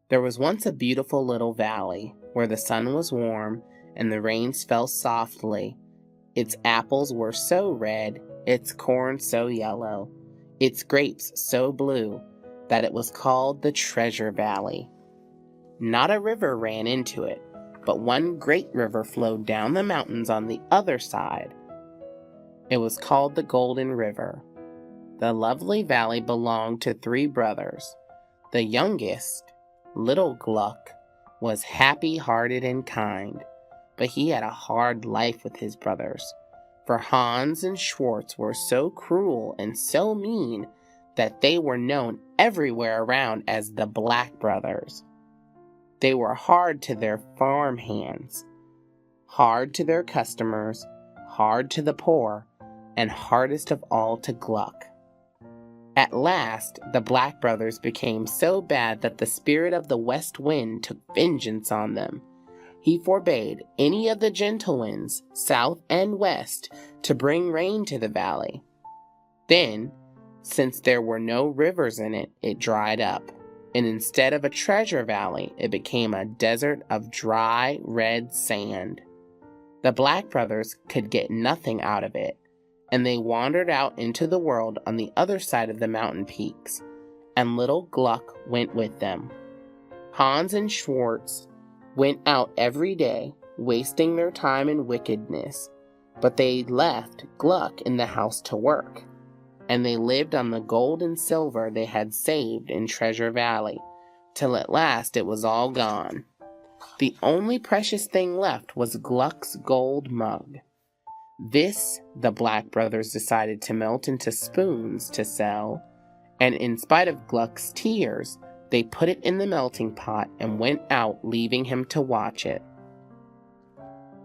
There was once a beautiful little valley where the sun was warm and the rains fell softly. Its apples were so red, its corn so yellow, its grapes so blue that it was called the Treasure Valley. Not a river ran into it, but one great river flowed down the mountains on the other side. It was called the Golden River. The lovely valley belonged to 3 brothers. The youngest, little Gluck, was happy-hearted and kind, but he had a hard life with his brothers, for Hans and Schwartz were so cruel and so mean that they were known everywhere around as the Black Brothers. They were hard to their farm hands, hard to their customers, hard to the poor, and hardest of all to Gluck. At last, the Black Brothers became so bad that the spirit of the west wind took vengeance on them. He forbade any of the gentle winds, south and west, to bring rain to the valley. Then, since there were no rivers in it, it dried up, and instead of a treasure valley, it became a desert of dry, red sand. The Black Brothers could get nothing out of it, and they wandered out into the world on the other side of the mountain peaks, and little Gluck went with them. Hans and Schwartz went out every day, wasting their time in wickedness, but they left Gluck in the house to work, and they lived on the gold and silver they had saved in Treasure Valley, till at last it was all gone. The only precious thing left was Gluck's gold mug. This the Black Brothers decided to melt into spoons to sell, and in spite of Gluck's tears, they put it in the melting pot and went out, leaving him to watch it.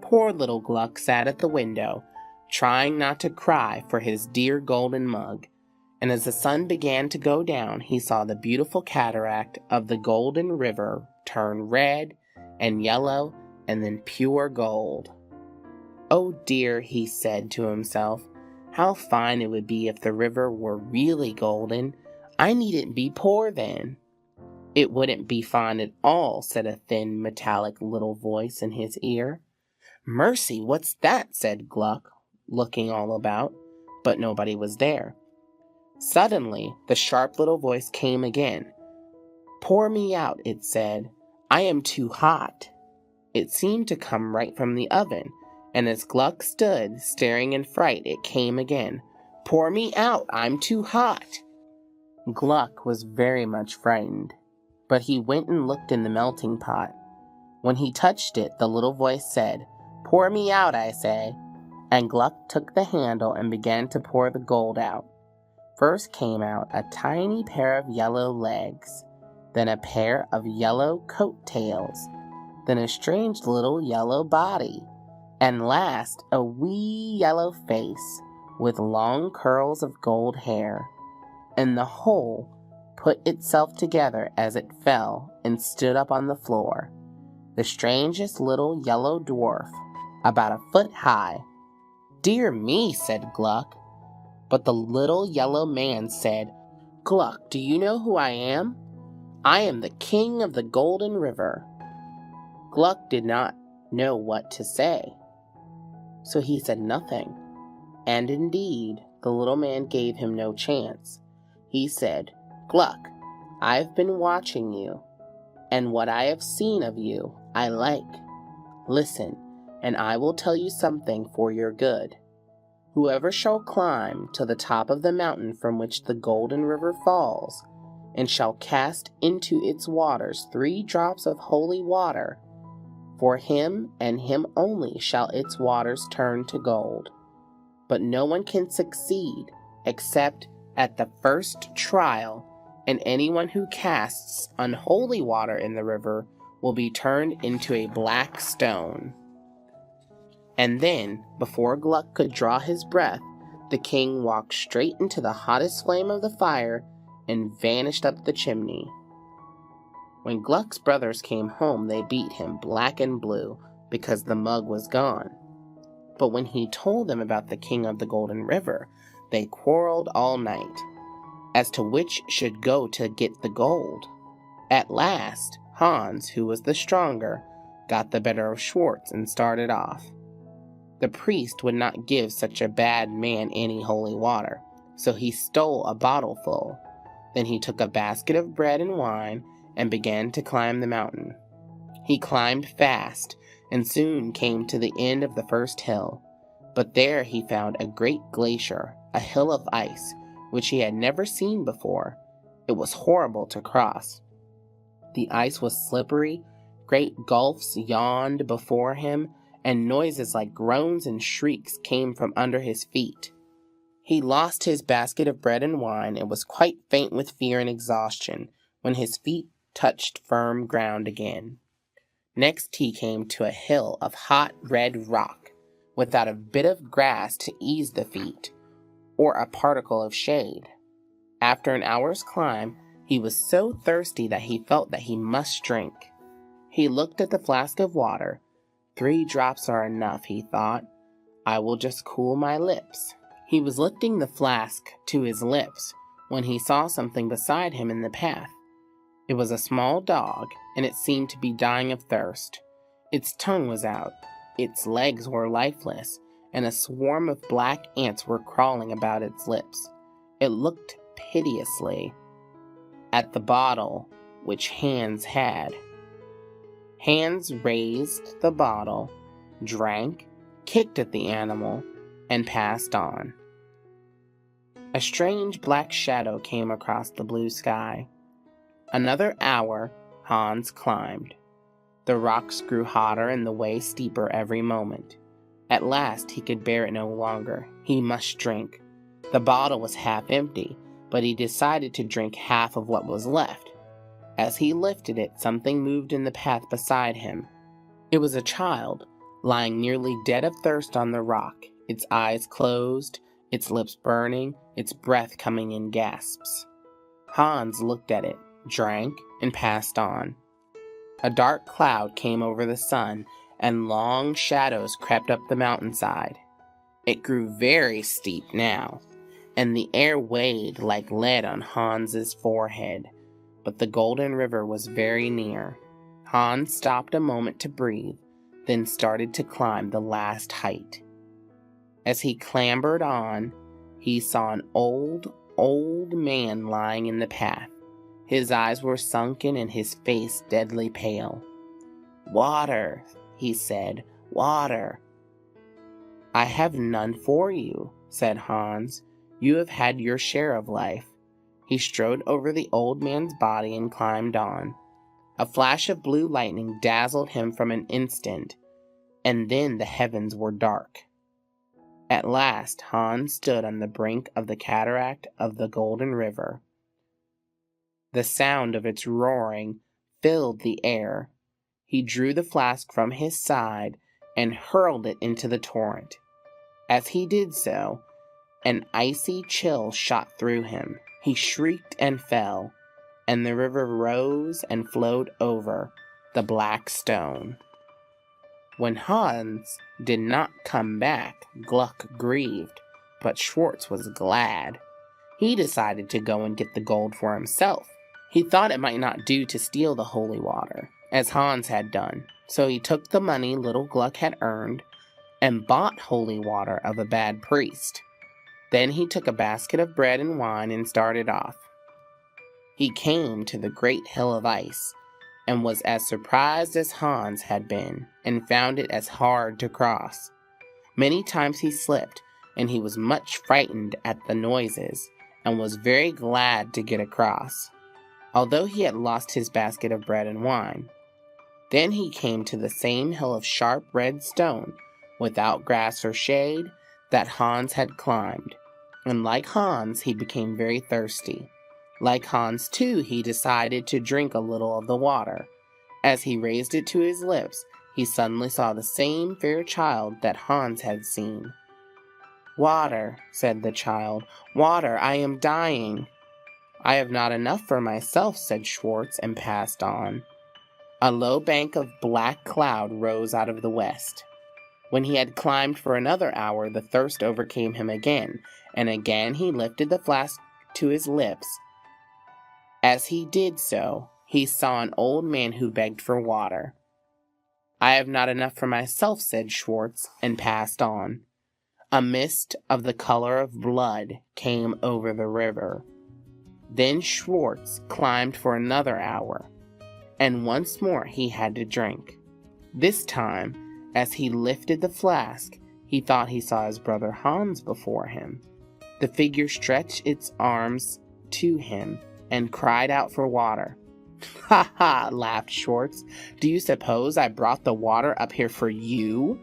Poor little Gluck sat at the window, trying not to cry for his dear golden mug, and as the sun began to go down, he saw the beautiful cataract of the Golden River turn red and yellow and then pure gold. "Oh dear," he said to himself, "how fine it would be if the river were really golden. I needn't be poor then." "It wouldn't be fine at all," said a thin, metallic little voice in his ear. "Mercy, what's that?" said Gluck, looking all about, but nobody was there. Suddenly, the sharp little voice came again. "Pour me out," it said. "I am too hot." It seemed to come right from the oven, and as Gluck stood, staring in fright, it came again. "Pour me out, I'm too hot." Gluck was very much frightened, but he went and looked in the melting pot. When he touched it, the little voice said, "Pour me out, I say." And Gluck took the handle and began to pour the gold out. First came out a tiny pair of yellow legs, then a pair of yellow coat tails, then a strange little yellow body, and last a wee yellow face with long curls of gold hair, and the whole put itself together as it fell and stood up on the floor, the strangest little yellow dwarf, about 1 foot high. "Dear me," said Gluck. But the little yellow man said, "Gluck, do you know who I am? I am the King of the Golden River." Gluck did not know what to say, so he said nothing. And indeed, the little man gave him no chance. He said, "Gluck, I've been watching you, and what I have seen of you I like. Listen, and I will tell you something for your good. Whoever shall climb to the top of the mountain from which the Golden River falls, and shall cast into its waters 3 drops of holy water, for him and him only shall its waters turn to gold. But no one can succeed except at the first trial, and anyone who casts unholy water in the river will be turned into a black stone." And then, before Gluck could draw his breath, the king walked straight into the hottest flame of the fire and vanished up the chimney. When Gluck's brothers came home, they beat him black and blue because the mug was gone. But when he told them about the King of the Golden River, they quarreled all night as to which should go to get the gold. At last, Hans, who was the stronger, got the better of Schwartz and started off. The priest would not give such a bad man any holy water, so he stole a bottle full. Then he took a basket of bread and wine and began to climb the mountain. He climbed fast and soon came to the end of the first hill, but there he found a great glacier, a hill of ice, which he had never seen before. It was horrible to cross. The ice was slippery, great gulfs yawned before him, and noises like groans and shrieks came from under his feet. He lost his basket of bread and wine and was quite faint with fear and exhaustion when his feet touched firm ground again. Next he came to a hill of hot red rock, without a bit of grass to ease the feet, or a particle of shade. After an hour's climb, he was so thirsty that he felt that he must drink. He looked at the flask of water. 3 drops are enough, he thought. I will just cool my lips. He was lifting the flask to his lips when he saw something beside him in the path. It was a small dog, and it seemed to be dying of thirst. Its tongue was out, its legs were lifeless, and a swarm of black ants were crawling about its lips. It looked piteously at the bottle which Hans had. Hans raised the bottle, drank, kicked at the animal, and passed on. A strange black shadow came across the blue sky. Another hour Hans climbed. The rocks grew hotter and the way steeper every moment. At last he could bear it no longer. He must drink. The bottle was half empty, but he decided to drink half of what was left. As he lifted it, something moved in the path beside him. It was a child, lying nearly dead of thirst on the rock, its eyes closed, its lips burning, its breath coming in gasps. Hans looked at it, drank, and passed on. A dark cloud came over the sun, and long shadows crept up the mountainside. It grew very steep now, and the air weighed like lead on Hans's forehead. But the Golden River was very near. Hans stopped a moment to breathe, then started to climb the last height. As he clambered on, he saw an old man lying in the path. His eyes were sunken and his face deadly pale. "Water," he said, "water." "I have none for you," said Hans. "You have had your share of life." He strode over the old man's body and climbed on. A flash of blue lightning dazzled him for an instant, and then the heavens were dark. At last Hans stood on the brink of the cataract of the Golden River. The sound of its roaring filled the air. He drew the flask from his side and hurled it into the torrent. As he did so, an icy chill shot through him. He shrieked and fell, and the river rose and flowed over the black stone. When Hans did not come back, Gluck grieved, but Schwartz was glad. He decided to go and get the gold for himself. He thought it might not do to steal the holy water, as Hans had done, so he took the money little Gluck had earned and bought holy water of a bad priest. Then he took a basket of bread and wine and started off. He came to the great hill of ice, and was as surprised as Hans had been, and found it as hard to cross. Many times he slipped, and he was much frightened at the noises, and was very glad to get across, although he had lost his basket of bread and wine. Then he came to the same hill of sharp red stone, without grass or shade, that Hans had climbed, and like Hans he became very thirsty. Like Hans, too, he decided to drink a little of the water. As he raised it to his lips, he suddenly saw the same fair child that Hans had seen. "Water," said the child, "water, I am dying." "I have not enough for myself," said Schwartz, and passed on. A low bank of black cloud rose out of the west. When he had climbed for another hour, the thirst overcame him again, and again he lifted the flask to his lips. As he did so, he saw an old man who begged for water. "I have not enough for myself," said Schwartz, and passed on. A mist of the color of blood came over the river. Then Schwartz climbed for another hour, and once more he had to drink. This time, as he lifted the flask, he thought he saw his brother Hans before him. The figure stretched its arms to him and cried out for water. "Ha ha!" laughed Schwartz. "Do you suppose I brought the water up here for you?"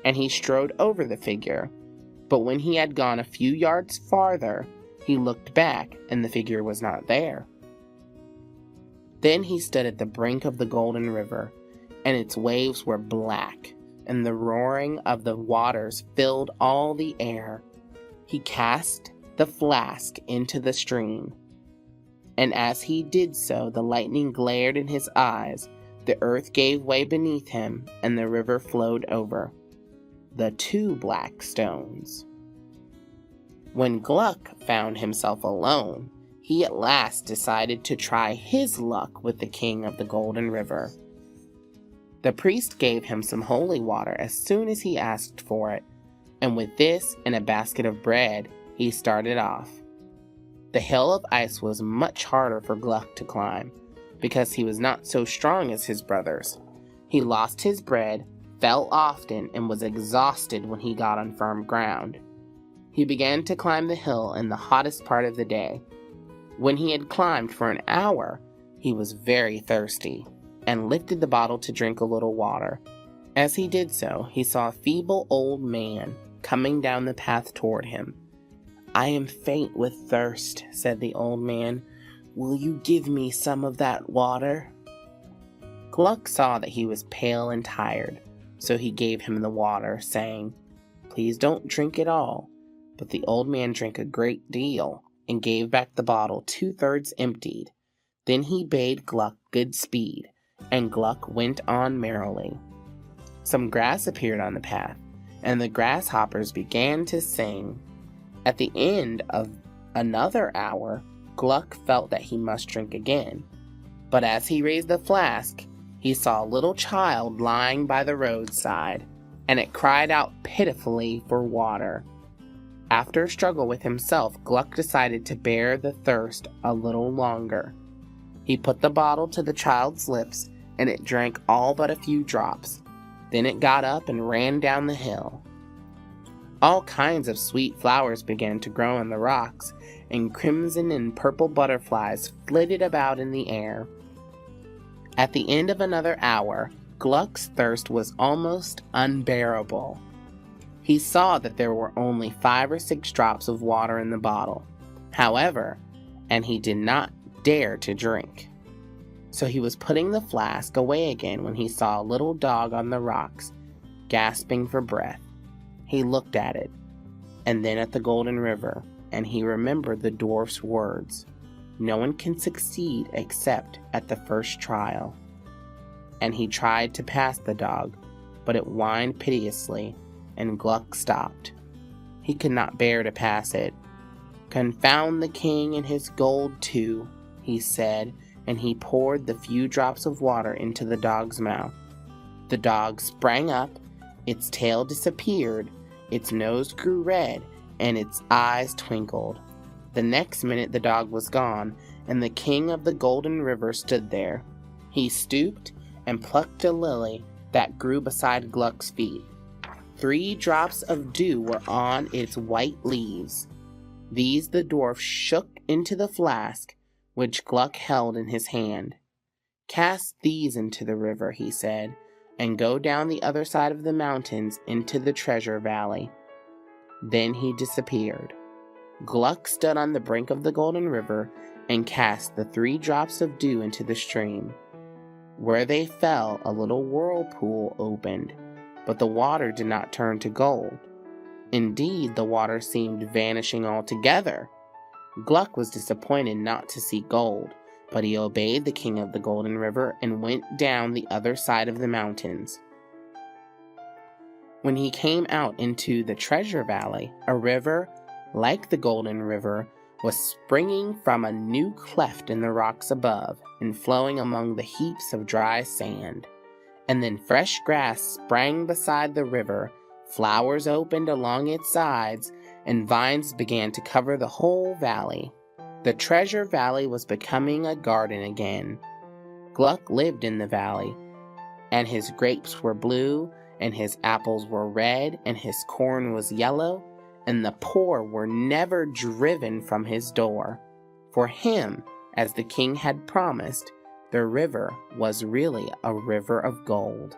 And he strode over the figure. But when he had gone a few yards farther, he looked back, and the figure was not there. Then he stood at the brink of the Golden River, and its waves were black, and the roaring of the waters filled all the air. He cast the flask into the stream, and as he did so, the lightning glared in his eyes, the earth gave way beneath him, and the river flowed over the two black stones. When Gluck found himself alone, he at last decided to try his luck with the king of the Golden River. The priest gave him some holy water as soon as he asked for it, and with this and a basket of bread, he started off. The hill of ice was much harder for Gluck to climb, because he was not so strong as his brothers. He lost his bread, fell often, and was exhausted when he got on firm ground. He began to climb the hill in the hottest part of the day. When he had climbed for an hour, he was very thirsty, and lifted the bottle to drink a little water. As he did so, he saw a feeble old man coming down the path toward him. "I am faint with thirst," said the old man. "Will you give me some of that water?" Gluck saw that he was pale and tired, so he gave him the water, saying, "Please don't drink it all." But the old man drank a great deal, and gave back the bottle 2/3 emptied. Then he bade Gluck good speed, and Gluck went on merrily. Some grass appeared on the path, and the grasshoppers began to sing. At the end of another hour, Gluck felt that he must drink again. But as he raised the flask, he saw a little child lying by the roadside, and it cried out pitifully for water. After a struggle with himself, Gluck decided to bear the thirst a little longer. He put the bottle to the child's lips, and it drank all but a few drops. Then it got up and ran down the hill. All kinds of sweet flowers began to grow on the rocks, and crimson and purple butterflies flitted about in the air. At the end of another hour, Gluck's thirst was almost unbearable. He saw that there were only 5 or 6 drops of water in the bottle, however, and he did not dare to drink. So he was putting the flask away again when he saw a little dog on the rocks, gasping for breath. He looked at it, and then at the Golden River, and he remembered the dwarf's words, "No one can succeed except at the first trial." And he tried to pass the dog, but it whined piteously, and Gluck stopped. He could not bear to pass it. "Confound the king and his gold too," he said, and he poured the few drops of water into the dog's mouth. The dog sprang up, its tail disappeared, its nose grew red, and its eyes twinkled. The next minute the dog was gone, and the king of the Golden River stood there. He stooped and plucked a lily that grew beside Gluck's feet. 3 drops of dew were on its white leaves. These the dwarf shook into the flask, which Gluck held in his hand. "Cast these into the river," he said, "and go down the other side of the mountains into the treasure valley." Then he disappeared. Gluck stood on the brink of the Golden River and cast the 3 drops of dew into the stream. Where they fell, a little whirlpool opened, but the water did not turn to gold. Indeed, the water seemed vanishing altogether. Gluck was disappointed not to see gold, but he obeyed the king of the Golden River and went down the other side of the mountains. When he came out into the treasure valley, a river, like the Golden River, was springing from a new cleft in the rocks above and flowing among the heaps of dry sand. And then fresh grass sprang beside the river, flowers opened along its sides, and vines began to cover the whole valley. The Treasure Valley was becoming a garden again. Gluck lived in the valley, and his grapes were blue, and his apples were red, and his corn was yellow, and the poor were never driven from his door. For him, as the king had promised, the river was really a river of gold.